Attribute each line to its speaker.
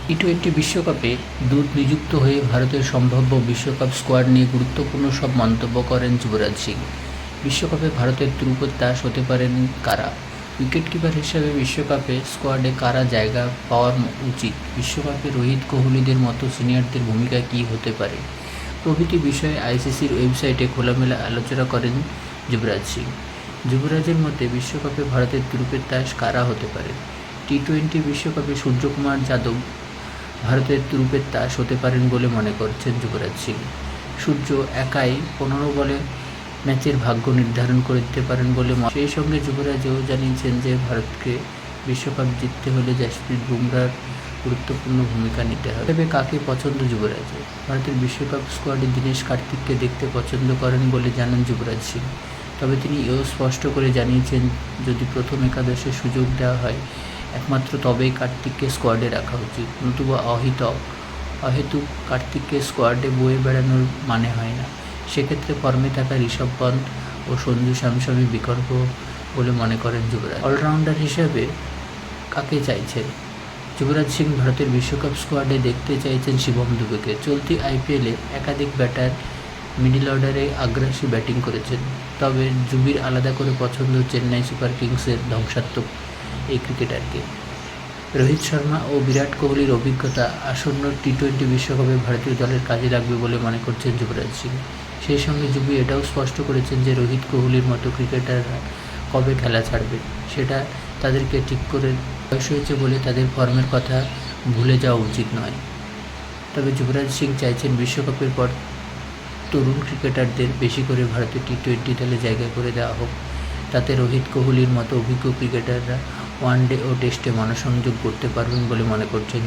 Speaker 1: T twenty বিশ্বকাপে দূত নিযুক্ত হয়ে ভারতের সম্ভাব্য বিশ্বকাপ স্কোয়াড নিয়ে গুরুত্বপূর্ণ সব মন্তব্য করেন যুবরাজ সিং। বিশ্বকাপে ভারতের ধ্রুপদ তাস হতে পারেন কারা, উইকেটকিপার হিসেবে বিশ্বকাপে স্কোয়াডে কারা জায়গা পাওয়া উচিত, বিশ্বকাপে রোহিত কোহলিদের মতো সিনিয়রদের ভূমিকা কী হতে পারে প্রভৃতি বিষয়ে আইসিসির ওয়েবসাইটে খোলামেলা আলোচনা করেন যুবরাজ সিং। যুবরাজের মতে বিশ্বকাপে ভারতের ধ্রুপের তাস কারা হতে পারে। টি-টোয়েন্টি বিশ্বকাপে সূর্যকুমার যাদব ভারতের ধ্রুপের তাস হতে পারেন বলে মনে করছেন যুবরাজ সিং। সূর্য একাই 15 বলে ম্যাচের ভাগ্য নির্ধারণ করে দিতে পারেন বলে সেই সঙ্গে যুবরাজও জানিয়েছেন যে ভারতকে বিশ্বকাপ জিততে হলে জসপ্রীত বুমরাহর গুরুত্বপূর্ণ ভূমিকা নিতে হবে। তবে কাকে পছন্দ যুবরাজের? ভারতের বিশ্বকাপ স্কোয়াডে দীনেশ কার্তিককে দেখতে পছন্দ করেন বলে জানান যুবরাজ সিং। তবে তিনি এও স্পষ্ট করে জানিয়েছেন, যদি প্রথম একাদশে সুযোগ দেওয়া হয় একমাত্র তবেই কার্তিককে স্কোয়াডে রাখা উচিত, নতুবা অহেতুক কার্তিককে স্কোয়াডে বয়ে বেড়ানোর মানে হয় না। সেক্ষেত্রে ফর্মে থাকা ঋষভ পন্থ ও সঞ্জু স্যামসনই বিকল্প বলে মনে করেন যুবরাজ। অলরাউন্ডার হিসেবে কাকে চাইছেন যুবরাজ সিং? ভারতের বিশ্বকাপ স্কোয়াডে দেখতে চাইছেন শিবম দুবেকে। চলতি আইপিএলে একাধিক ব্যাটার মিডল অর্ডারে আগ্রাসী ব্যাটিং করেছেন, তবে যুবির আলাদা করে পছন্দ চেন্নাই সুপার কিংসের ধ্বংসাত্মক এই ক্রিকেটারকে। রোহিত শর্মা ও বিরাট কোহলির অভিজ্ঞতা আসন্ন টি-টোয়েন্টি বিশ্বকাপে ভারতীয় দলের কাজে লাগবে বলে মনে করছেন যুবরাজ সিং। সেই সঙ্গে যুবি এটাও স্পষ্ট করেছেন যে রোহিত কোহলির মতো ক্রিকেটাররা কবে খেলা ছাড়বে সেটা তাদেরকে ঠিক করে বয়স হয়েছে বলে তাদের ফর্মের কথা ভুলে যাওয়া উচিত নয়। তবে যুবরাজ সিং চাইছেন বিশ্বকাপের পর তরুণ ক্রিকেটারদের বেশি করে ভারতের টি-টোয়েন্টি দলে জায়গা করে দেওয়া হোক। তাতে রোহিত কোহলির মতো অভিজ্ঞ ক্রিকেটাররা ওয়ানডে ও টেস্টে মনোসংযোগ করতে পারবেন বলে মনে করছেন।